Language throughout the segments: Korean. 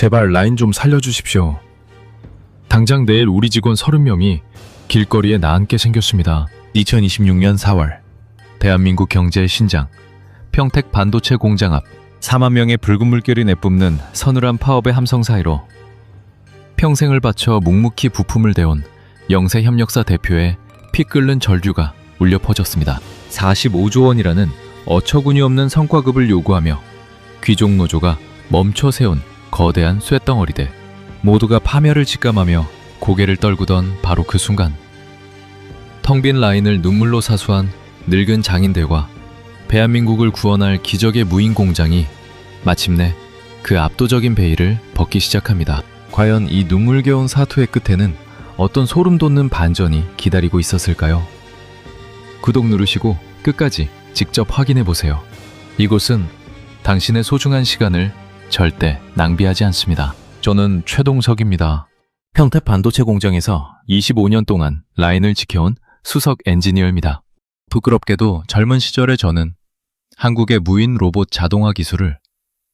제발 라인 좀 살려주십시오. 당장 내일 우리 직원 30명이 길거리에 나앉게 생겼습니다. 2026년 4월 대한민국 경제의 신장 평택 반도체 공장 앞 4만 명의 붉은 물결이 내뿜는 서늘한 파업의 함성 사이로 평생을 바쳐 묵묵히 부품을 대온 영세협력사 대표의 피 끓는 절규가 울려 퍼졌습니다. 45조 원이라는 어처구니 없는 성과급을 요구하며 귀족 노조가 멈춰 세운 거대한 쇳덩어리들, 모두가 파멸을 직감하며 고개를 떨구던 바로 그 순간, 텅 빈 라인을 눈물로 사수한 늙은 장인들과 대한민국을 구원할 기적의 무인 공장이 마침내 그 압도적인 베일을 벗기 시작합니다. 과연 이 눈물겨운 사투의 끝에는 어떤 소름 돋는 반전이 기다리고 있었을까요? 구독 누르시고 끝까지 직접 확인해 보세요. 이곳은 당신의 소중한 시간을 절대 낭비하지 않습니다. 저는 최동석입니다. 평택 반도체 공장에서 25년 동안 라인을 지켜온 수석 엔지니어입니다. 부끄럽게도 젊은 시절의 저는 한국의 무인 로봇 자동화 기술을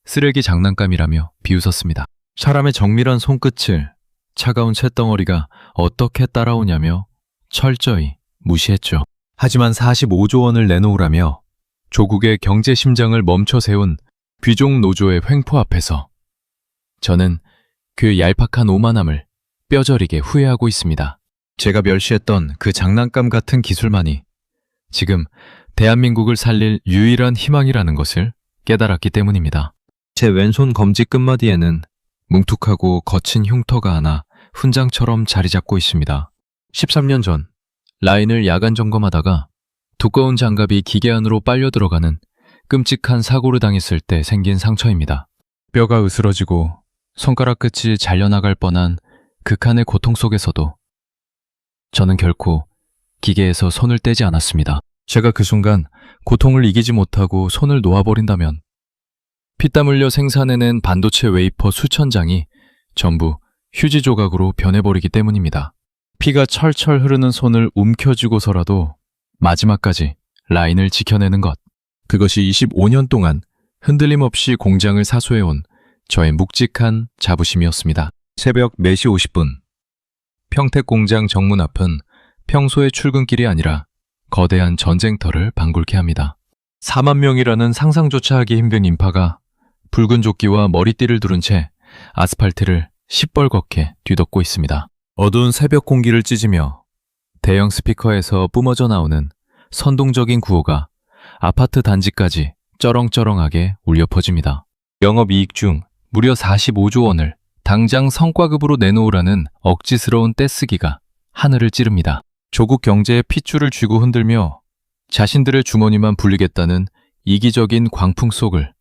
쓰레기 장난감이라며 비웃었습니다. 사람의 정밀한 손끝을 차가운 쇳덩어리가 어떻게 따라오냐며 철저히 무시했죠. 하지만 45조 원을 내놓으라며 조국의 경제 심장을 멈춰 세운 귀족 노조의 횡포 앞에서 저는 그 얄팍한 오만함을 뼈저리게 후회하고 있습니다. 제가 멸시했던 그 장난감 같은 기술만이 지금 대한민국을 살릴 유일한 희망이라는 것을 깨달았기 때문입니다. 제 왼손 검지 끝마디에는 뭉툭하고 거친 흉터가 하나 훈장처럼 자리 잡고 있습니다. 13년 전 라인을 야간 점검하다가 두꺼운 장갑이 기계 안으로 빨려 들어가는 끔찍한 사고를 당했을 때 생긴 상처입니다. 뼈가 으스러지고 손가락 끝이 잘려나갈 뻔한 극한의 고통 속에서도 저는 결코 기계에서 손을 떼지 않았습니다. 제가 그 순간 고통을 이기지 못하고 손을 놓아버린다면 피땀 흘려 생산해낸 반도체 웨이퍼 수천 장이 전부 휴지 조각으로 변해버리기 때문입니다. 피가 철철 흐르는 손을 움켜쥐고서라도 마지막까지 라인을 지켜내는 것, 그것이 25년 동안 흔들림 없이 공장을 사수해온 저의 묵직한 자부심이었습니다. 새벽 4시 50분 평택 공장 정문 앞은 평소의 출근길이 아니라 거대한 전쟁터를 방불케 합니다. 4만 명이라는 상상조차 하기 힘든 인파가 붉은 조끼와 머리띠를 두른 채 아스팔트를 시뻘겋게 뒤덮고 있습니다. 어두운 새벽 공기를 찢으며 대형 스피커에서 뿜어져 나오는 선동적인 구호가 아파트 단지까지 쩌렁쩌렁하게 울려 퍼집니다. 영업이익 중 무려 45조 원을 당장 성과급으로 내놓으라는 억지스러운 떼쓰기가 하늘을 찌릅니다. 조국 경제의 핏줄을 쥐고 흔들며 자신들의 주머니만 불리겠다는 이기적인 광풍 속을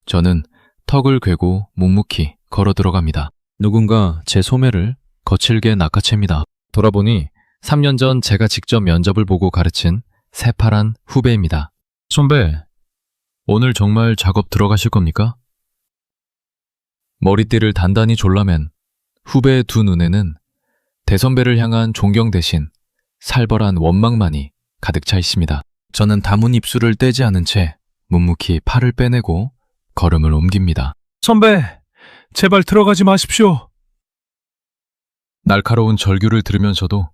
저는 턱을 괴고 묵묵히 걸어 들어갑니다. 누군가 제 소매를 거칠게 낚아챕니다. 돌아보니 3년 전 제가 직접 면접을 보고 가르친 새파란 후배입니다. 선배, 오늘 정말 작업 들어가실 겁니까? 머리띠를 단단히 졸라맨 후배의 두 눈에는 대선배를 향한 존경 대신 살벌한 원망만이 가득 차 있습니다. 저는 다문 입술을 떼지 않은 채 묵묵히 팔을 빼내고 걸음을 옮깁니다. 선배, 제발 들어가지 마십시오. 날카로운 절규를 들으면서도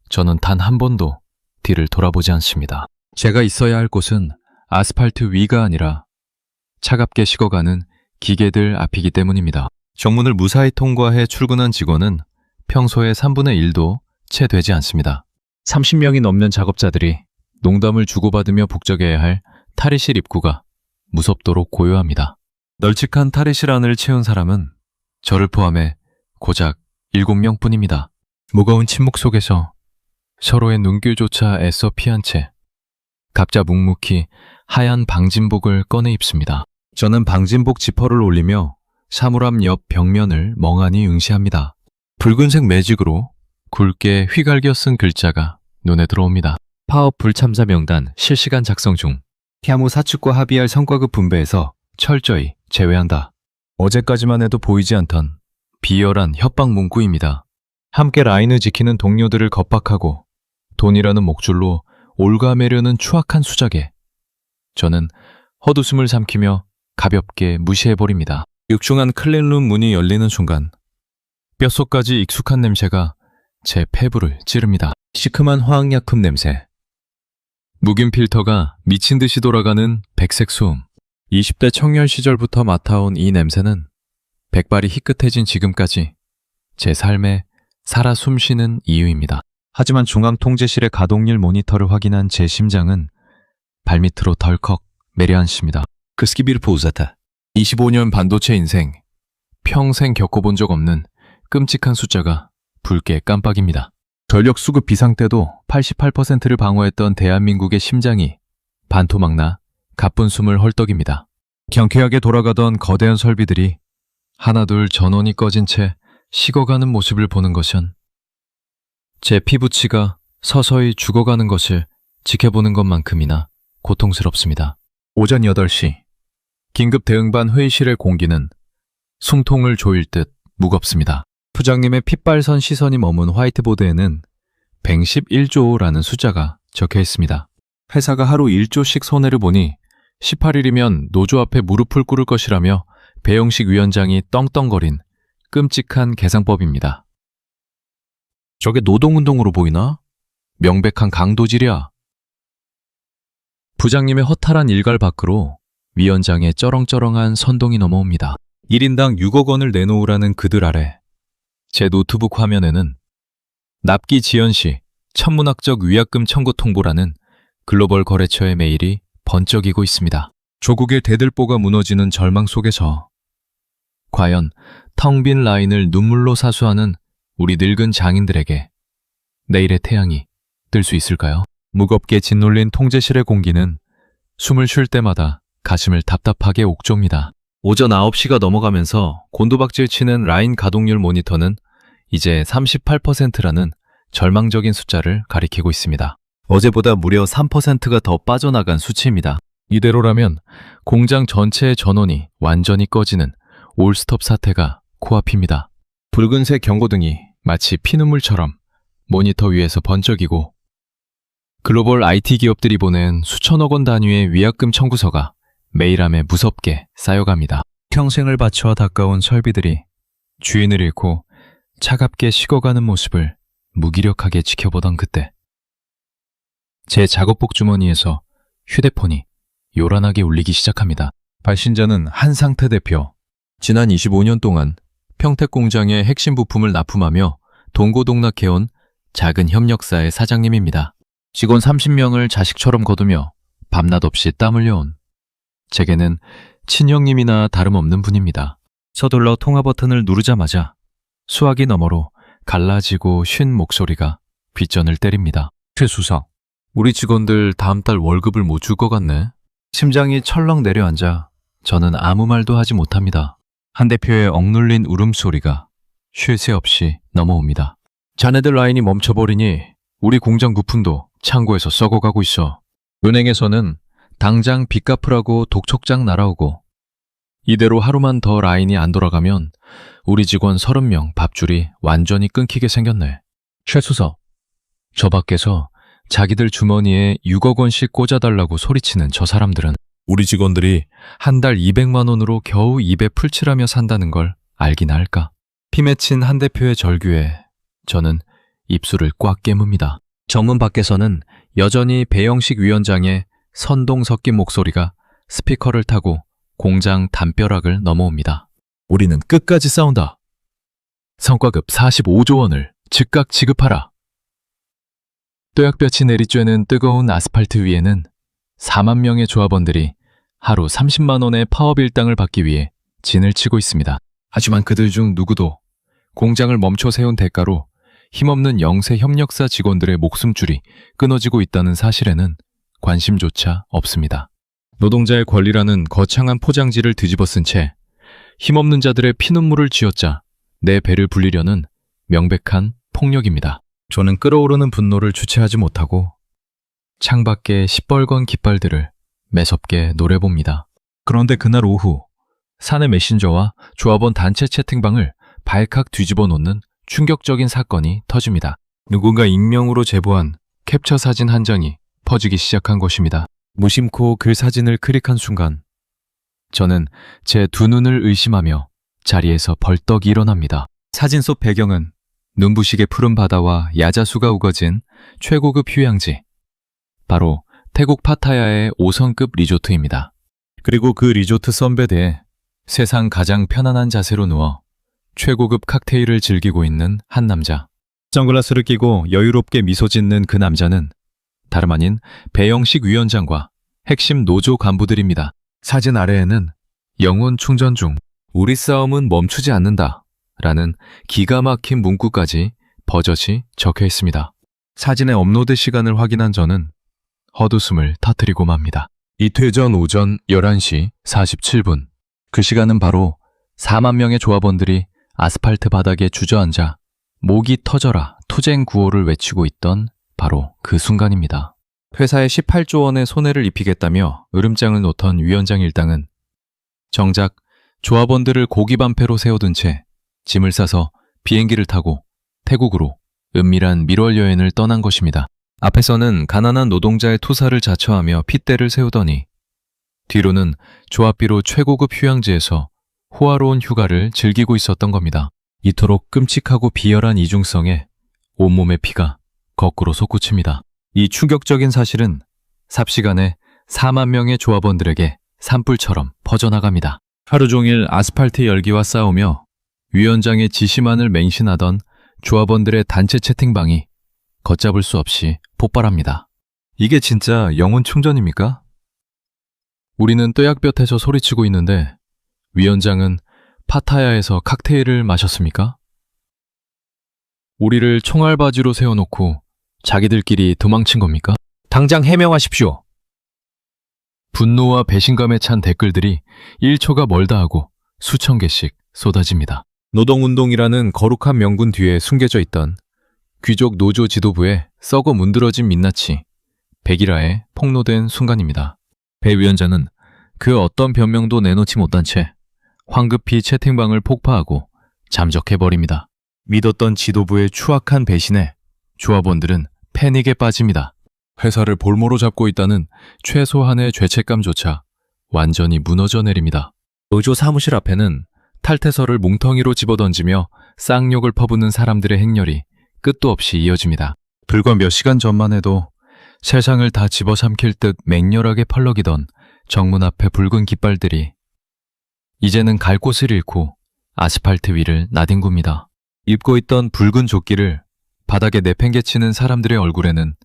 저는 단 한 번도 뒤를 돌아보지 않습니다. 제가 있어야 할 곳은 아스팔트 위가 아니라 차갑게 식어가는 기계들 앞이기 때문입니다. 정문을 무사히 통과해 출근한 직원은 평소의 3분의 1도 채 되지 않습니다. 30명이 넘는 작업자들이 농담을 주고받으며 북적여야 할 탈의실 입구가 무섭도록 고요합니다. 널찍한 탈의실 안을 채운 사람은 저를 포함해 고작 7명 뿐입니다. 무거운 침묵 속에서 서로의 눈길조차 애써 피한 채 각자 묵묵히 하얀 방진복을 꺼내 입습니다. 저는 방진복 지퍼를 올리며 사물함 옆 벽면을 멍하니 응시합니다. 붉은색 매직으로 굵게 휘갈겨 쓴 글자가 눈에 들어옵니다. 파업 불참자 명단 실시간 작성 중. 향후 사측과 합의할 성과급 분배에서 철저히 제외한다. 어제까지만 해도 보이지 않던 비열한 협박 문구입니다. 함께 라인을 지키는 동료들을 겁박하고 돈이라는 목줄로 올가매려는 추악한 수작에 저는 헛웃음을 삼키며 가볍게 무시해버립니다. 육중한 클린룸 문이 열리는 순간 뼛속까지 익숙한 냄새가 제 폐부를 찌릅니다. 시큼한 화학약품 냄새. 묵인 필터가 미친 듯이 돌아가는 백색 소음. 20대 청년 시절부터 맡아온 이 냄새는 백발이 희끗해진 지금까지 제 삶에 살아 숨쉬는 이유입니다. 하지만 중앙통제실의 가동률 모니터를 확인한 제 심장은 발밑으로 덜컥 내려앉습니다. 크스키비르 보우자타. 25년 반도체 인생. 평생 겪어본 적 없는 끔찍한 숫자가 붉게 깜빡입니다. 전력 수급 비상 때도 88%를 방어했던 대한민국의 심장이 반토막 나 가쁜 숨을 헐떡입니다. 경쾌하게 돌아가던 거대한 설비들이 하나둘 전원이 꺼진 채 식어가는 모습을 보는 것은 제 피부치가 서서히 죽어가는 것을 지켜보는 것만큼이나 고통스럽습니다. 오전 8시 긴급 대응반 회의실의 공기는 숨통을 조일 듯 무겁습니다. 부장님의 핏발선 시선이 머문 화이트보드에는 111조라는 숫자가 적혀 있습니다. 회사가 하루 1조씩 손해를 보니 18일이면 노조 앞에 무릎을 꿇을 것이라며 배영식 위원장이 떵떵거린 끔찍한 계산법입니다. 저게 노동운동으로 보이나? 명백한 강도질이야. 부장님의 허탈한 일갈 밖으로 위원장의 쩌렁쩌렁한 선동이 넘어옵니다. 1인당 6억 원을 내놓으라는 그들 아래 제 노트북 화면에는 납기 지연 시 천문학적 위약금 청구 통보라는 글로벌 거래처의 메일이 번쩍이고 있습니다. 조국의 대들보가 무너지는 절망 속에서 과연 텅 빈 라인을 눈물로 사수하는 우리 늙은 장인들에게 내일의 태양이 뜰 수 있을까요? 무겁게 짓눌린 통제실의 공기는 숨을 쉴 때마다 가슴을 답답하게 옥졸니다. 오전 9시가 넘어가면서 곤두박질 치는 라인 가동률 모니터는 이제 38%라는 절망적인 숫자를 가리키고 있습니다. 어제보다 무려 3%가 더 빠져나간 수치입니다. 이대로라면 공장 전체의 전원이 완전히 꺼지는 올스톱 사태가 코앞입니다. 붉은색 경고등이 마치 피눈물처럼 모니터 위에서 번쩍이고 글로벌 IT 기업들이 보낸 수천억 원 단위의 위약금 청구서가 메일함에 무섭게 쌓여갑니다. 평생을 바쳐 닦아온 설비들이 주인을 잃고 차갑게 식어가는 모습을 무기력하게 지켜보던 그때 제 작업복 주머니에서 휴대폰이 요란하게 울리기 시작합니다. 발신자는 한상태 대표. 지난 25년 동안 평택 공장의 핵심 부품을 납품하며 동고동락해온 작은 협력사의 사장님입니다. 직원 30명을 자식처럼 거두며 밤낮 없이 땀 흘려온 제게는 친형님이나 다름없는 분입니다. 서둘러 통화 버튼을 누르자마자 수화기 너머로 갈라지고 쉰 목소리가 귓전을 때립니다. 최 수석, 우리 직원들 다음 달 월급을 못 줄 것 같네. 심장이 철렁 내려앉아 저는 아무 말도 하지 못합니다. 한 대표의 억눌린 울음소리가 쉴 새 없이 넘어옵니다. 자네들 라인이 멈춰버리니 우리 공장 부품도 창고에서 썩어가고 있어. 은행에서는 당장 빚 갚으라고 독촉장 날아오고 이대로 하루만 더 라인이 안 돌아가면 우리 직원 30명 밥줄이 완전히 끊기게 생겼네. 최 수석, 저 밖에서 자기들 주머니에 6억 원씩 꽂아달라고 소리치는 저 사람들은 우리 직원들이 한 달 200만 원으로 겨우 입에 풀칠하며 산다는 걸 알기나 할까. 피 맺힌 한 대표의 절규에 저는 입술을 꽉 깨뭅니다. 정문 밖에서는 여전히 배영식 위원장의 선동 섞인 목소리가 스피커를 타고 공장 담벼락을 넘어옵니다. 우리는 끝까지 싸운다. 성과급 45조 원을 즉각 지급하라. 뙤약볕이 내리쬐는 뜨거운 아스팔트 위에는 4만 명의 조합원들이 하루 30만 원의 파업 일당을 받기 위해 진을 치고 있습니다. 하지만 그들 중 누구도 공장을 멈춰 세운 대가로 힘없는 영세 협력사 직원들의 목숨줄이 끊어지고 있다는 사실에는 관심조차 없습니다. 노동자의 권리라는 거창한 포장지를 뒤집어 쓴 채 힘없는 자들의 피눈물을 쥐어짜 내 배를 불리려는 명백한 폭력입니다. 저는 끓어오르는 분노를 주체하지 못하고 창밖의 시뻘건 깃발들을 매섭게 노려봅니다. 그런데 그날 오후 사내 메신저와 조합원 단체 채팅방을 발칵 뒤집어 놓는 충격적인 사건이 터집니다. 누군가 익명으로 제보한 캡처 사진 한 장이 퍼지기 시작한 것입니다. 무심코 그 사진을 클릭한 순간 저는 제 두 눈을 의심하며 자리에서 벌떡 일어납니다. 사진 속 배경은 눈부시게 푸른 바다와 야자수가 우거진 최고급 휴양지, 바로 태국 파타야의 5성급 리조트입니다. 그리고 그 리조트 선베드에 세상 가장 편안한 자세로 누워 최고급 칵테일을 즐기고 있는 한 남자. 선글라스를 끼고 여유롭게 미소 짓는 그 남자는 다름 아닌 배영식 위원장과 핵심 노조 간부들입니다. 사진 아래에는 영혼 충전 중, 우리 싸움은 멈추지 않는다 라는 기가 막힌 문구까지 버젓이 적혀 있습니다. 사진의 업로드 시간을 확인한 저는 헛웃음을 터뜨리고 맙니다. 이틀 전 오전 11시 47분. 그 시간은 바로 4만 명의 조합원들이 아스팔트 바닥에 주저앉아 목이 터져라 투쟁 구호를 외치고 있던 바로 그 순간입니다. 회사에 18조 원의 손해를 입히겠다며 으름장을 놓던 위원장 일당은 정작 조합원들을 고기반패로 세워둔 채 짐을 싸서 비행기를 타고 태국으로 은밀한 밀월 여행을 떠난 것입니다. 앞에서는 가난한 노동자의 투사를 자처하며 핏대를 세우더니 뒤로는 조합비로 최고급 휴양지에서 호화로운 휴가를 즐기고 있었던 겁니다. 이토록 끔찍하고 비열한 이중성에 온몸의 피가 거꾸로 솟구칩니다. 이 충격적인 사실은 삽시간에 4만 명의 조합원들에게 산불처럼 퍼져나갑니다. 하루 종일 아스팔트 열기와 싸우며 위원장의 지시만을 맹신하던 조합원들의 단체 채팅방이 걷잡을 수 없이 폭발합니다. 이게 진짜 영혼 충전입니까? 우리는 뙤약볕에서 소리치고 있는데 위원장은 파타야에서 칵테일을 마셨습니까? 우리를 총알바지로 세워놓고 자기들끼리 도망친 겁니까? 당장 해명하십시오. 분노와 배신감에 찬 댓글들이 1초가 멀다 하고 수천 개씩 쏟아집니다. 노동운동이라는 거룩한 명분 뒤에 숨겨져 있던 귀족 노조 지도부의 썩어 문드러진 민낯이 백일화에 폭로된 순간입니다. 배 위원장은 그 어떤 변명도 내놓지 못한 채 황급히 채팅방을 폭파하고 잠적해버립니다. 믿었던 지도부의 추악한 배신에 조합원들은 패닉에 빠집니다. 회사를 볼모로 잡고 있다는 최소한의 죄책감조차 완전히 무너져 내립니다. 노조 사무실 앞에는 탈퇴서를 뭉텅이로 집어던지며 쌍욕을 퍼붓는 사람들의 행렬이 끝도 없이 이어집니다. 불과 몇 시간 전만 해도 세상을 다 집어삼킬 듯 맹렬하게 펄럭이던 정문 앞의 붉은 깃발들이 이제는 갈 곳을 잃고 아스팔트 위를 나뒹굽니다. 입고 있던 붉은 조끼를 바닥에 내팽개치는 사람들의 얼굴에는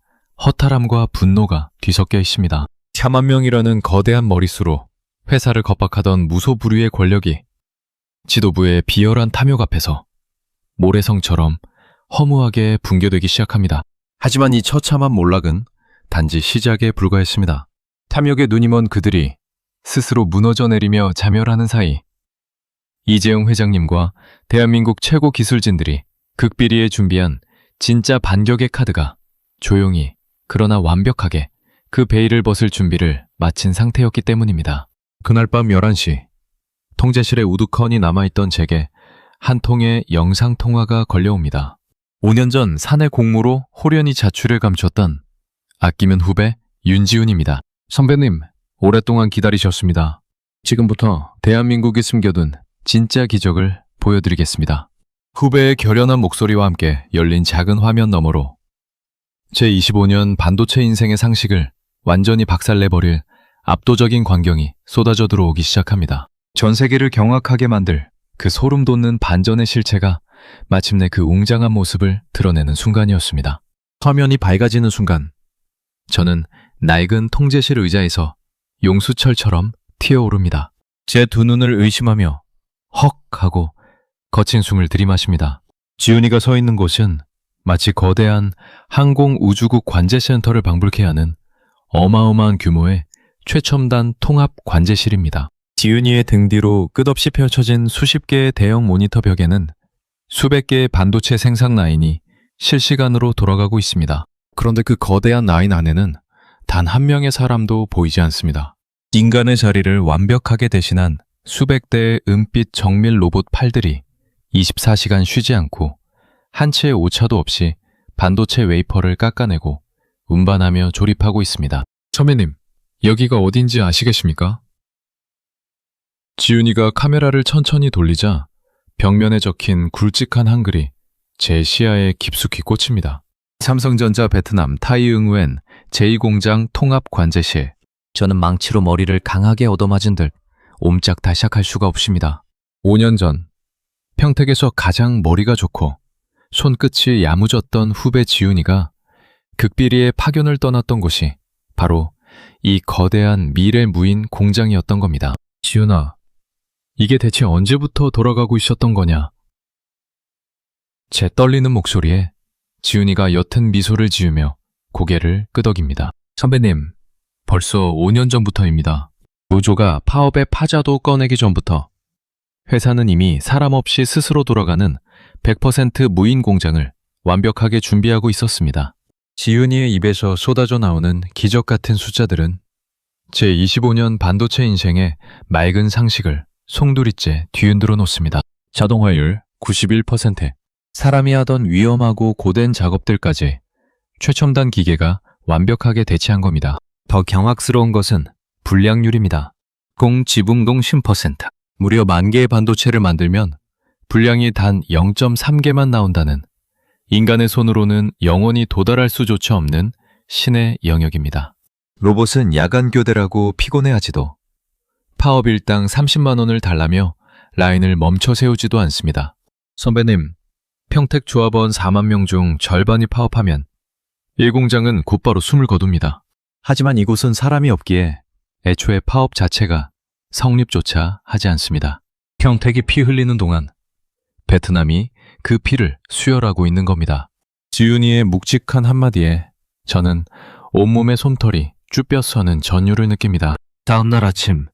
허탈함과 분노가 뒤섞여 있습니다. 4만 명이라는 거대한 머릿수로 회사를 겁박하던 무소불위의 권력이 지도부의 비열한 탐욕 앞에서 모래성처럼 허무하게 붕괴되기 시작합니다. 하지만 이 처참한 몰락은 단지 시작에 불과했습니다. 탐욕에 눈이 먼 그들이 스스로 무너져 내리며 자멸하는 사이 이재용 회장님과 대한민국 최고 기술진들이 극비리에 준비한 진짜 반격의 카드가 조용히 그러나 완벽하게 그 베일을 벗을 준비를 마친 상태였기 때문입니다. 그날 밤 11시 통제실에 우두커니 남아있던 제게 한 통의 영상통화가 걸려옵니다. 5년 전 사내 공모로 호련히 자취를 감췄던 아끼면 후배 윤지훈입니다. 선배님, 오랫동안 기다리셨습니다. 지금부터 대한민국이 숨겨둔 진짜 기적을 보여드리겠습니다. 후배의 결연한 목소리와 함께 열린 작은 화면 너머로 제25년 반도체 인생의 상식을 완전히 박살내버릴 압도적인 광경이 쏟아져 들어오기 시작합니다. 전 세계를 경악하게 만들 그 소름 돋는 반전의 실체가 마침내 그 웅장한 모습을 드러내는 순간이었습니다. 화면이 밝아지는 순간 저는 낡은 통제실 의자에서 용수철처럼 튀어오릅니다. 제 두 눈을 의심하며 헉 하고 거친 숨을 들이마십니다. 지훈이가 서 있는 곳은 마치 거대한 항공우주국 관제센터를 방불케 하는 어마어마한 규모의 최첨단 통합 관제실입니다. 지훈이의 등 뒤로 끝없이 펼쳐진 수십 개의 대형 모니터 벽에는 수백 개의 반도체 생산 라인이 실시간으로 돌아가고 있습니다. 그런데 그 거대한 라인 안에는 단 한 명의 사람도 보이지 않습니다. 인간의 자리를 완벽하게 대신한 수백 대의 은빛 정밀 로봇 팔들이 24시간 쉬지 않고 한 채의 오차도 없이 반도체 웨이퍼를 깎아내고 운반하며 조립하고 있습니다. 선배님, 여기가 어딘지 아시겠습니까? 지훈이가 카메라를 천천히 돌리자 벽면에 적힌 굵직한 한글이 제 시야에 깊숙이 꽂힙니다. 삼성전자 베트남 타이응웬 제2공장 통합관제실. 저는 망치로 머리를 강하게 얻어맞은 듯 옴짝달싹할 수가 없습니다. 5년 전 평택에서 가장 머리가 좋고 손끝이 야무졌던 후배 지훈이가 극비리에 파견을 떠났던 곳이 바로 이 거대한 미래 무인 공장이었던 겁니다. 지훈아, 이게 대체 언제부터 돌아가고 있었던 거냐? 제 떨리는 목소리에 지훈이가 옅은 미소를 지으며 고개를 끄덕입니다. 선배님, 벌써 5년 전부터입니다. 노조가 파업의 파자도 꺼내기 전부터 회사는 이미 사람 없이 스스로 돌아가는 100% 무인 공장을 완벽하게 준비하고 있었습니다. 지훈이의 입에서 쏟아져 나오는 기적 같은 숫자들은 제 25년 반도체 인생의 맑은 상식을 송두리째 뒤흔들어 놓습니다. 자동화율 91%, 사람이 하던 위험하고 고된 작업들까지 최첨단 기계가 완벽하게 대체한 겁니다. 더 경악스러운 것은 불량률입니다. 공지붕동 10%. 무려 10,000개의 반도체를 만들면 분량이 단 0.3개만 나온다는 인간의 손으로는 영원히 도달할 수조차 없는 신의 영역입니다. 로봇은 야간 교대라고 피곤해하지도 파업 일당 30만 원을 달라며 라인을 멈춰 세우지도 않습니다. 선배님, 평택 조합원 4만 명 중 절반이 파업하면 이 공장은 곧바로 숨을 거둡니다. 하지만 이곳은 사람이 없기에 애초에 파업 자체가 성립조차 하지 않습니다. 평택이 피 흘리는 동안 베트남이 그 피를 수혈하고 있는 겁니다. 지훈이의 묵직한 한마디에 저는 온몸의 솜털이 쭈뼛서는 전율을 느낍니다. 다음날 아침,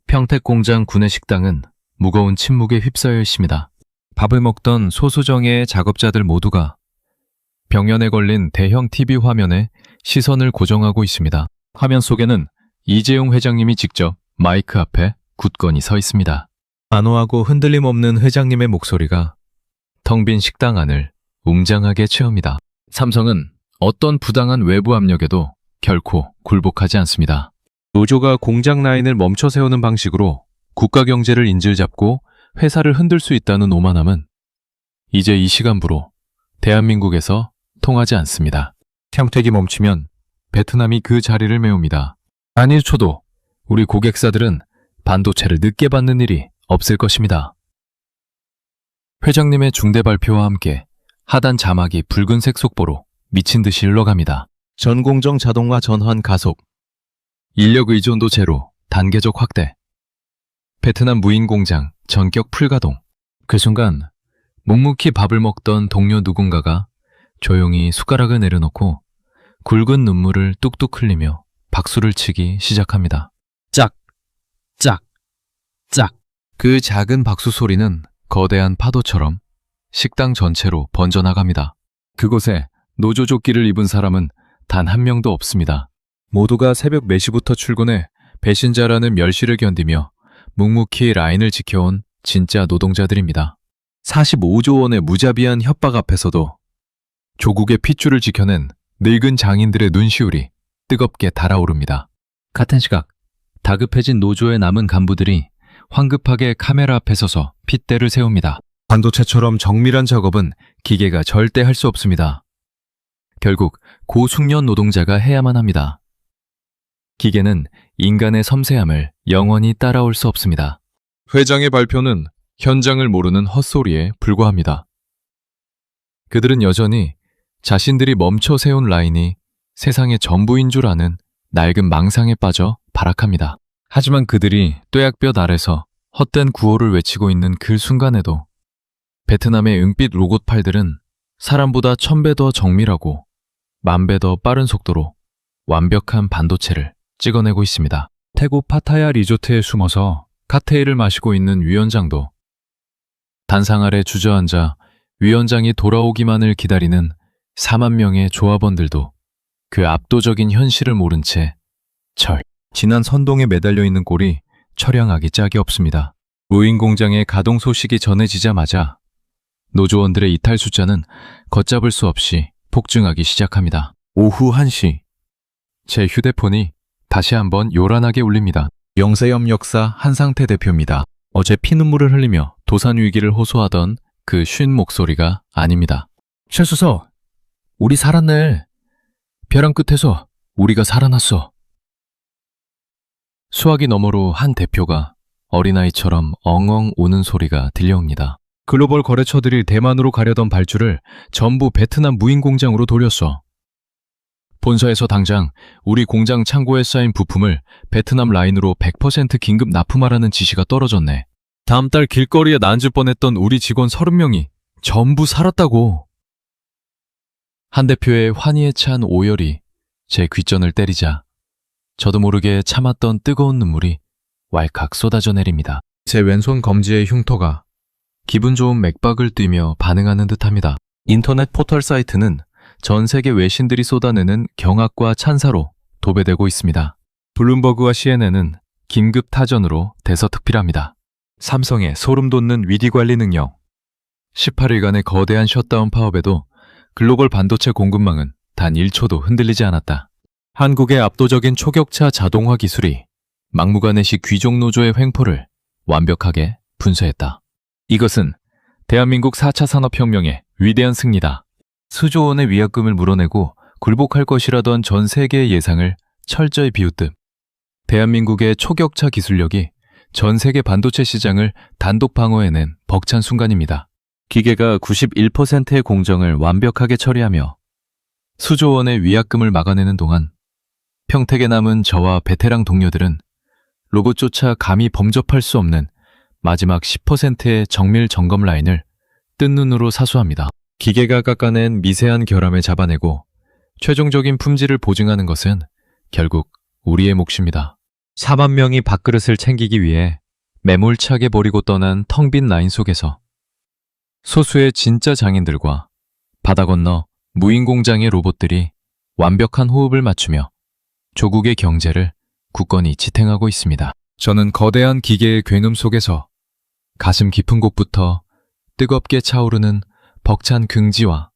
평택 공장 구내식당은 무거운 침묵에 휩싸여 있습니다. 밥을 먹던 소수정예의 작업자들 모두가 벽면에 걸린 대형 TV 화면에 시선을 고정하고 있습니다. 화면 속에는 이재용 회장님이 직접 마이크 앞에 굳건히 서 있습니다. 안호하고 흔들림 없는 회장님의 목소리가 텅 빈 식당 안을 웅장하게 채웁니다. 삼성은 어떤 부당한 외부 압력에도 결코 굴복하지 않습니다. 노조가 공장 라인을 멈춰 세우는 방식으로 국가 경제를 인질잡고 회사를 흔들 수 있다는 오만함은 이제 이 시간부로 대한민국에서 통하지 않습니다. 평택이 멈추면 베트남이 그 자리를 메웁니다. 아니 초도 우리 고객사들은 반도체를 늦게 받는 일이 없을 것입니다. 회장님의 중대 발표와 함께 하단 자막이 붉은색 속보로 미친 듯이 흘러갑니다. 전 공정 자동화 전환 가속, 인력 의존도 제로, 단계적 확대, 베트남 무인 공장 전격 풀가동. 그 순간 묵묵히 밥을 먹던 동료 누군가가 조용히 숟가락을 내려놓고 굵은 눈물을 뚝뚝 흘리며 박수를 치기 시작합니다. 짝, 짝, 짝. 그 작은 박수 소리는 거대한 파도처럼 식당 전체로 번져나갑니다. 그곳에 노조조끼를 입은 사람은 단 한 명도 없습니다. 모두가 새벽 4시부터 출근해 배신자라는 멸시를 견디며 묵묵히 라인을 지켜온 진짜 노동자들입니다. 45조 원의 무자비한 협박 앞에서도 조국의 핏줄을 지켜낸 늙은 장인들의 눈시울이 뜨겁게 달아오릅니다. 같은 시각 다급해진 노조의 남은 간부들이 황급하게 카메라 앞에 서서 핏대를 세웁니다. 반도체처럼 정밀한 작업은 기계가 절대 할 수 없습니다. 결국 고숙련 노동자가 해야만 합니다. 기계는 인간의 섬세함을 영원히 따라올 수 없습니다. 회장의 발표는 현장을 모르는 헛소리에 불과합니다. 그들은 여전히 자신들이 멈춰 세운 라인이 세상의 전부인 줄 아는 낡은 망상에 빠져 발악합니다. 하지만 그들이 뙤약볕 아래서 헛된 구호를 외치고 있는 그 순간에도 베트남의 은빛 로봇팔들은 사람보다 1000배 더 정밀하고 10,000배 더 빠른 속도로 완벽한 반도체를 찍어내고 있습니다. 태국 파타야 리조트에 숨어서 칵테일을 마시고 있는 위원장도, 단상 아래 주저앉아 위원장이 돌아오기만을 기다리는 4만 명의 조합원들도 그 압도적인 현실을 모른 채 지난 선동에 매달려 있는 꼴이 처량하기 짝이 없습니다. 무인 공장의 가동 소식이 전해지자마자 노조원들의 이탈 숫자는 걷잡을 수 없이 폭증하기 시작합니다. 오후 1시, 제 휴대폰이 다시 한번 요란하게 울립니다. 영세염 역사 한상태 대표입니다. 어제 피눈물을 흘리며 도산 위기를 호소하던 그 쉰 목소리가 아닙니다. 최수서, 우리 살았네. 벼랑 끝에서 우리가 살아났어. 수화기 너머로 한 대표가 어린아이처럼 엉엉 우는 소리가 들려옵니다. 글로벌 거래처들이 대만으로 가려던 발주를 전부 베트남 무인 공장으로 돌렸어. 본사에서 당장 우리 공장 창고에 쌓인 부품을 베트남 라인으로 100% 긴급 납품하라는 지시가 떨어졌네. 다음 달 길거리에 나앉을 뻔했던 우리 직원 30명이 전부 살았다고. 한 대표의 환희에 찬 오열이 제 귓전을 때리자 저도 모르게 참았던 뜨거운 눈물이 왈칵 쏟아져 내립니다. 제 왼손 검지의 흉터가 기분 좋은 맥박을 뛰며 반응하는 듯합니다. 인터넷 포털 사이트는 전 세계 외신들이 쏟아내는 경악과 찬사로 도배되고 있습니다. 블룸버그와 CNN은 긴급 타전으로 대서특필합니다. 삼성의 소름 돋는 위기 관리 능력. 18일간의 거대한 셧다운 파업에도 글로벌 반도체 공급망은 단 1초도 흔들리지 않았다. 한국의 압도적인 초격차 자동화 기술이 막무가내식 귀족노조의 횡포를 완벽하게 분쇄했다. 이것은 대한민국 4차 산업혁명의 위대한 승리다. 수조 원의 위약금을 물어내고 굴복할 것이라던 전 세계의 예상을 철저히 비웃듯 대한민국의 초격차 기술력이 전 세계 반도체 시장을 단독 방어해낸 벅찬 순간입니다. 기계가 91%의 공정을 완벽하게 처리하며 수조 원의 위약금을 막아내는 동안 평택에 남은 저와 베테랑 동료들은 로봇조차 감히 범접할 수 없는 마지막 10%의 정밀 점검 라인을 뜬 눈으로 사수합니다. 기계가 깎아낸 미세한 결함을 잡아내고 최종적인 품질을 보증하는 것은 결국 우리의 몫입니다. 4만 명이 밥그릇을 챙기기 위해 매몰차게 버리고 떠난 텅 빈 라인 속에서 소수의 진짜 장인들과 바다 건너 무인 공장의 로봇들이 완벽한 호흡을 맞추며 조국의 경제를 굳건히 지탱하고 있습니다. 저는 거대한 기계의 굉음 속에서 가슴 깊은 곳부터 뜨겁게 차오르는 벅찬 긍지와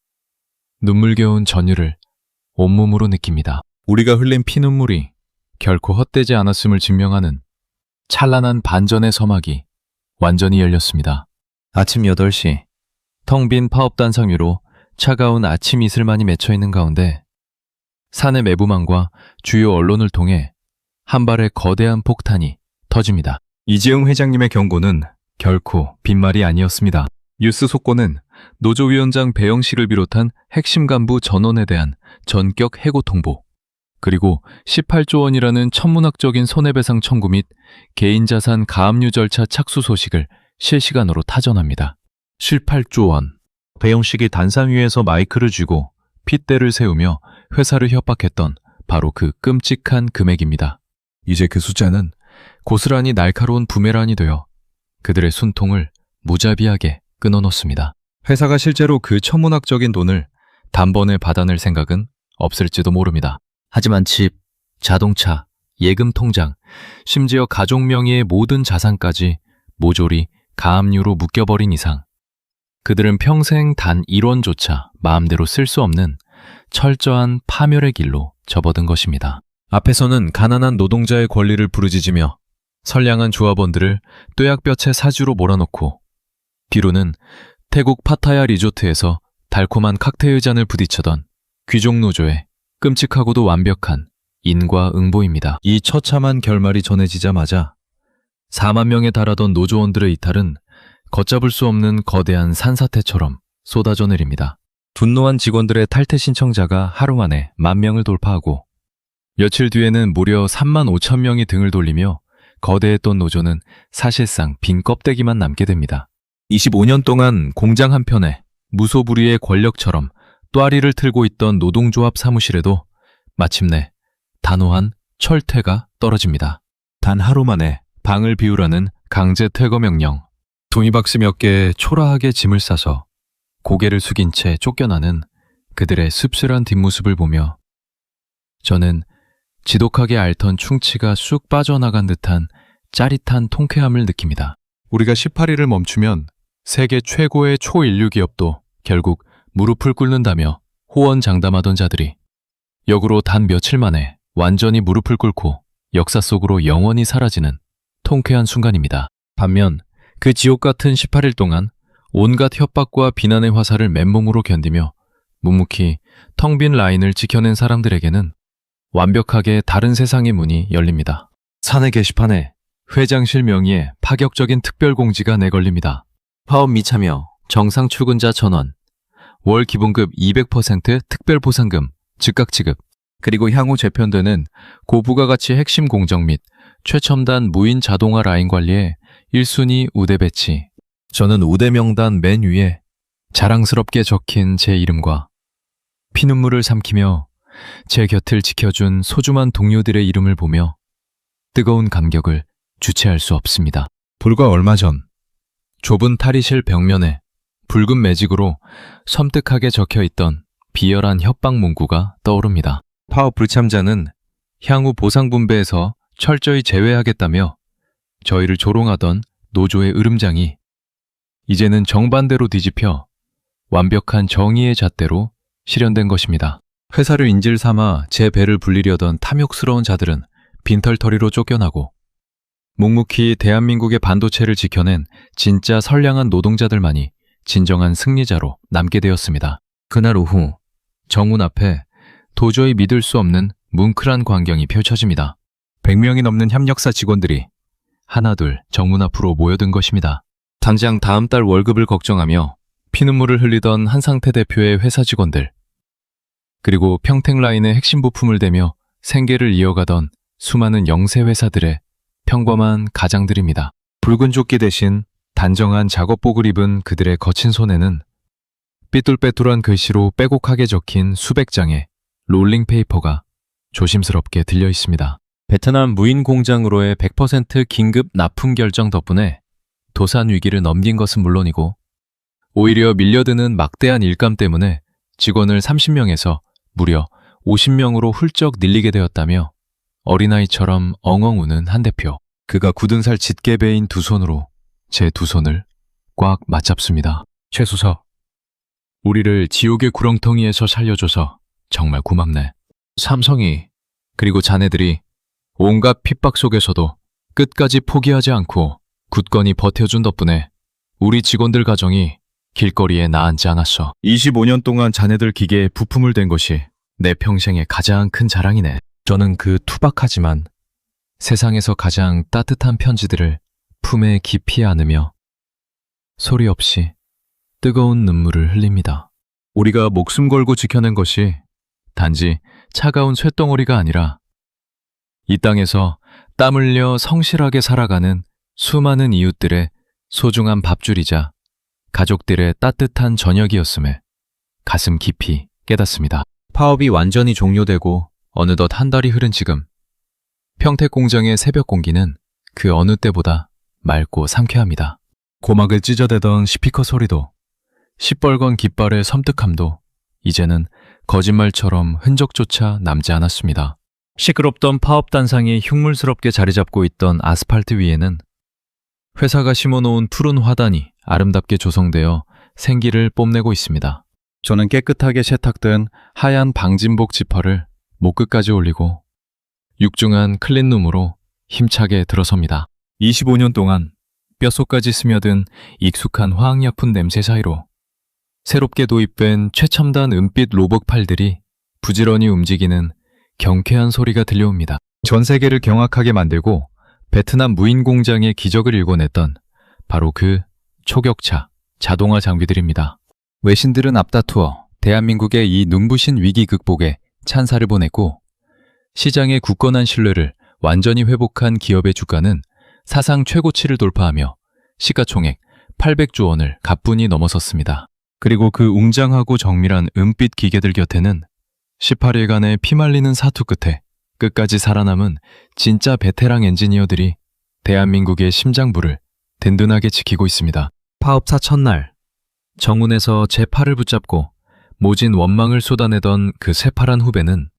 눈물겨운 전율을 온몸으로 느낍니다. 우리가 흘린 피눈물이 결코 헛되지 않았음을 증명하는 찬란한 반전의 서막이 완전히 열렸습니다. 아침 8시, 텅 빈 파업단상 위로 차가운 아침 이슬만이 맺혀있는 가운데 사내 매부망과 주요 언론을 통해 한 발의 거대한 폭탄이 터집니다. 이재용 회장님의 경고는 결코 빈말이 아니었습니다. 뉴스 속보는 노조위원장 배영 씨를 비롯한 핵심 간부 전원에 대한 전격 해고 통보, 그리고 18조 원이라는 천문학적인 손해배상 청구 및 개인자산 가압류 절차 착수 소식을 실시간으로 타전합니다. 18조 원. 배영 씨가 단상 위에서 마이크를 쥐고 핏대를 세우며 회사를 협박했던 바로 그 끔찍한 금액입니다. 이제 그 숫자는 고스란히 날카로운 부메랑이 되어 그들의 숨통을 무자비하게 끊어놓습니다. 회사가 실제로 그 천문학적인 돈을 단번에 받아낼 생각은 없을지도 모릅니다. 하지만 집, 자동차, 예금 통장, 심지어 가족 명의의 모든 자산까지 모조리 가압류로 묶여버린 이상 그들은 평생 단 1원조차 마음대로 쓸 수 없는 철저한 파멸의 길로 접어든 것입니다. 앞에서는 가난한 노동자의 권리를 부르짖으며 선량한 조합원들을 뙤약볕에 사주로 몰아넣고 뒤로는 태국 파타야 리조트에서 달콤한 칵테일 잔을 부딪혀던 귀족노조의 끔찍하고도 완벽한 인과응보입니다. 이 처참한 결말이 전해지자마자 4만 명에 달하던 노조원들의 이탈은 걷잡을 수 없는 거대한 산사태처럼 쏟아져 내립니다. 분노한 직원들의 탈퇴 신청자가 하루 만에 10,000명을 돌파하고 며칠 뒤에는 무려 3만 5천 명이 등을 돌리며 거대했던 노조는 사실상 빈 껍데기만 남게 됩니다. 25년 동안 공장 한편에 무소불위의 권력처럼 또아리를 틀고 있던 노동조합 사무실에도 마침내 단호한 철퇴가 떨어집니다. 단 하루 만에 방을 비우라는 강제 퇴거 명령. 종이박스 몇 개에 초라하게 짐을 싸서 고개를 숙인 채 쫓겨나는 그들의 씁쓸한 뒷모습을 보며 저는 지독하게 앓던 충치가 쑥 빠져나간 듯한 짜릿한 통쾌함을 느낍니다. 우리가 18일을 멈추면 세계 최고의 초인류 기업도 결국 무릎을 꿇는다며 호언장담하던 자들이 역으로 단 며칠 만에 완전히 무릎을 꿇고 역사 속으로 영원히 사라지는 통쾌한 순간입니다. 반면 그 지옥 같은 18일 동안 온갖 협박과 비난의 화살을 맨몸으로 견디며 묵묵히 텅 빈 라인을 지켜낸 사람들에게는 완벽하게 다른 세상의 문이 열립니다. 사내 게시판에 회장실 명의의 파격적인 특별 공지가 내걸립니다. 파업 미참여, 정상 출근자 전원, 월 기본급 200% 특별 보상금, 즉각 지급, 그리고 향후 재편되는 고부가가치 핵심 공정 및 최첨단 무인 자동화 라인 관리에 1순위 우대 배치. 저는 우대 명단 맨 위에 자랑스럽게 적힌 제 이름과 피눈물을 삼키며 제 곁을 지켜준 소중한 동료들의 이름을 보며 뜨거운 감격을 주체할 수 없습니다. 불과 얼마 전 좁은 탈의실 벽면에 붉은 매직으로 섬뜩하게 적혀있던 비열한 협박 문구가 떠오릅니다. 파업 불참자는 향후 보상 분배에서 철저히 제외하겠다며 저희를 조롱하던 노조의 으름장이 이제는 정반대로 뒤집혀 완벽한 정의의 잣대로 실현된 것입니다. 회사를 인질 삼아 제 배를 불리려던 탐욕스러운 자들은 빈털터리로 쫓겨나고 묵묵히 대한민국의 반도체를 지켜낸 진짜 선량한 노동자들만이 진정한 승리자로 남게 되었습니다. 그날 오후 정문 앞에 도저히 믿을 수 없는 뭉클한 광경이 펼쳐집니다. 100명이 넘는 협력사 직원들이 하나둘 정문 앞으로 모여든 것입니다. 당장 다음 달 월급을 걱정하며 피눈물을 흘리던 한상태 대표의 회사 직원들, 그리고 평택라인의 핵심 부품을 대며 생계를 이어가던 수많은 영세 회사들의 평범한 가장들입니다. 붉은 조끼 대신 단정한 작업복을 입은 그들의 거친 손에는 삐뚤빼뚤한 글씨로 빼곡하게 적힌 수백 장의 롤링페이퍼가 조심스럽게 들려 있습니다. 베트남 무인 공장으로의 100% 긴급 납품 결정 덕분에 도산 위기를 넘긴 것은 물론이고 오히려 밀려드는 막대한 일감 때문에 직원을 30명에서 무려 50명으로 훌쩍 늘리게 되었다며 어린아이처럼 엉엉 우는 한 대표. 그가 굳은 살 짙게 베인 두 손으로 제 두 손을 꽉 맞잡습니다. 최수석, 우리를 지옥의 구렁텅이에서 살려줘서 정말 고맙네. 삼성이, 그리고 자네들이 온갖 핍박 속에서도 끝까지 포기하지 않고 굳건히 버텨준 덕분에 우리 직원들 가정이 길거리에 나앉지 않았어. 25년 동안 자네들 기계에 부품을 댄 것이 내 평생의 가장 큰 자랑이네. 저는 그 투박하지만 세상에서 가장 따뜻한 편지들을 품에 깊이 안으며 소리 없이 뜨거운 눈물을 흘립니다. 우리가 목숨 걸고 지켜낸 것이 단지 차가운 쇳덩어리가 아니라 이 땅에서 땀 흘려 성실하게 살아가는 수많은 이웃들의 소중한 밥줄이자 가족들의 따뜻한 저녁이었음에 가슴 깊이 깨닫습니다. 파업이 완전히 종료되고 어느덧 한 달이 흐른 지금, 평택 공장의 새벽 공기는 그 어느 때보다 맑고 상쾌합니다. 고막을 찢어대던 스피커 소리도, 시뻘건 깃발의 섬뜩함도 이제는 거짓말처럼 흔적조차 남지 않았습니다. 시끄럽던 파업 단상이 흉물스럽게 자리 잡고 있던 아스팔트 위에는 회사가 심어놓은 푸른 화단이 아름답게 조성되어 생기를 뽐내고 있습니다. 저는 깨끗하게 세탁된 하얀 방진복 지퍼를 목끝까지 올리고 육중한 클린룸으로 힘차게 들어섭니다. 25년 동안 뼛속까지 스며든 익숙한 화학약품 냄새 사이로 새롭게 도입된 최첨단 은빛 로봇 팔들이 부지런히 움직이는 경쾌한 소리가 들려옵니다. 전 세계를 경악하게 만들고 베트남 무인 공장의 기적을 일궈냈던 바로 그 초격차 자동화 장비들입니다. 외신들은 앞다투어 대한민국의 이 눈부신 위기 극복에 찬사를 보냈고 시장의 굳건한 신뢰를 완전히 회복한 기업의 주가는 사상 최고치를 돌파하며 시가총액 800조 원을 가뿐히 넘어섰습니다. 그리고 그 웅장하고 정밀한 은빛 기계들 곁에는 18일간의 피말리는 사투 끝에 끝까지 살아남은 진짜 베테랑 엔지니어들이 대한민국의 심장부를 든든하게 지키고 있습니다. 파업사 첫날, 정운에서 제 팔을 붙잡고 모진 원망을 쏟아내던 그 새파란 후배는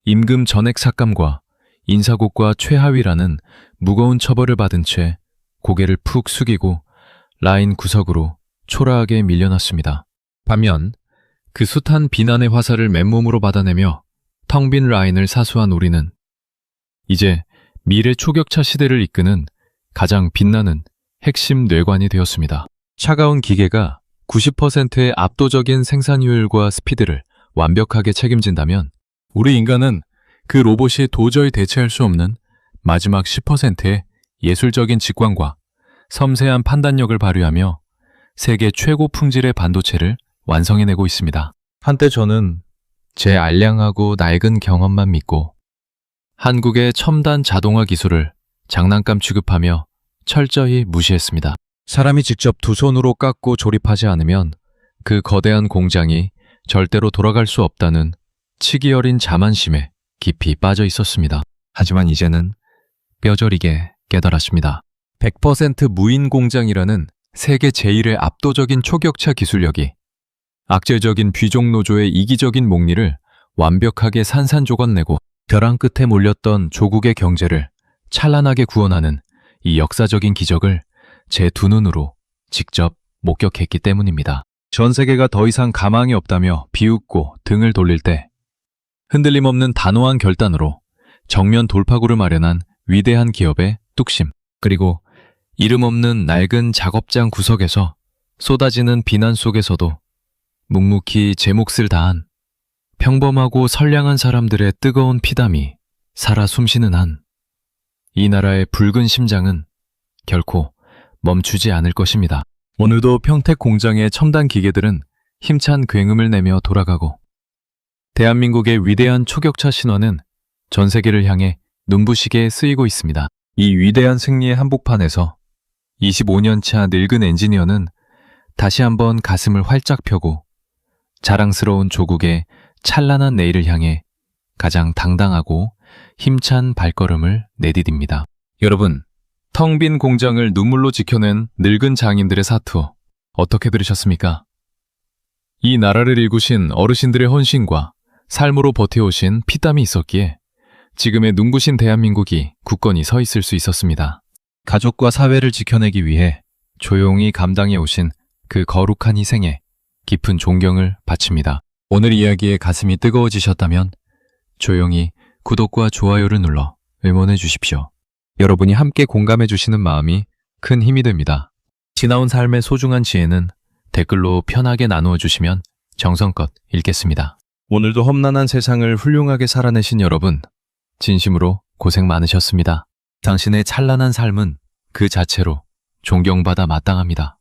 임금 전액 삭감과 인사고과 최하위라는 무거운 처벌을 받은 채 고개를 푹 숙이고 라인 구석으로 초라하게 밀려났습니다. 반면 그 숱한 비난의 화살을 맨몸으로 받아내며 텅 빈 라인을 사수한 우리는 이제 미래 초격차 시대를 이끄는 가장 빛나는 핵심 뇌관이 되었습니다. 차가운 기계가 90%의 압도적인 생산효율과 스피드를 완벽하게 책임진다면 우리 인간은 그 로봇이 도저히 대체할 수 없는 마지막 10%의 예술적인 직관과 섬세한 판단력을 발휘하며 세계 최고 품질의 반도체를 완성해내고 있습니다. 한때 저는 제 알량하고 낡은 경험만 믿고 한국의 첨단 자동화 기술을 장난감 취급하며 철저히 무시했습니다. 사람이 직접 두 손으로 깎고 조립하지 않으면 그 거대한 공장이 절대로 돌아갈 수 없다는 치기 어린 자만심에 깊이 빠져 있었습니다. 하지만 이제는 뼈저리게 깨달았습니다. 100% 무인 공장이라는 세계 제1의 압도적인 초격차 기술력이 악재적인 귀족 노조의 이기적인 목리를 완벽하게 산산조각내고 벼랑 끝에 몰렸던 조국의 경제를 찬란하게 구원하는 이 역사적인 기적을 제 두 눈으로 직접 목격했기 때문입니다. 전 세계가 더 이상 가망이 없다며 비웃고 등을 돌릴 때 흔들림 없는 단호한 결단으로 정면 돌파구를 마련한 위대한 기업의 뚝심, 그리고 이름 없는 낡은 작업장 구석에서 쏟아지는 비난 속에서도 묵묵히 제 몫을 다한 평범하고 선량한 사람들의 뜨거운 피담이 살아 숨쉬는 한 이 나라의 붉은 심장은 결코 멈추지 않을 것입니다. 오늘도 평택 공장의 첨단 기계들은 힘찬 굉음을 내며 돌아가고 대한민국의 위대한 초격차 신화는 전 세계를 향해 눈부시게 쓰이고 있습니다. 이 위대한 승리의 한복판에서 25년차 늙은 엔지니어는 다시 한번 가슴을 활짝 펴고 자랑스러운 조국의 찬란한 내일을 향해 가장 당당하고 힘찬 발걸음을 내디딥니다. 여러분, 텅 빈 공장을 눈물로 지켜낸 늙은 장인들의 사투 어떻게 들으셨습니까? 이 나라를 일구신 어르신들의 헌신과 삶으로 버텨오신 피땀이 있었기에 지금의 눈부신 대한민국이 굳건히 서 있을 수 있었습니다. 가족과 사회를 지켜내기 위해 조용히 감당해 오신 그 거룩한 희생에 깊은 존경을 바칩니다. 오늘 이야기에 가슴이 뜨거워지셨다면 조용히 구독과 좋아요를 눌러 응원해 주십시오. 여러분이 함께 공감해 주시는 마음이 큰 힘이 됩니다. 지나온 삶의 소중한 지혜는 댓글로 편하게 나누어 주시면 정성껏 읽겠습니다. 오늘도 험난한 세상을 훌륭하게 살아내신 여러분, 진심으로 고생 많으셨습니다. 당신의 찬란한 삶은 그 자체로 존경받아 마땅합니다.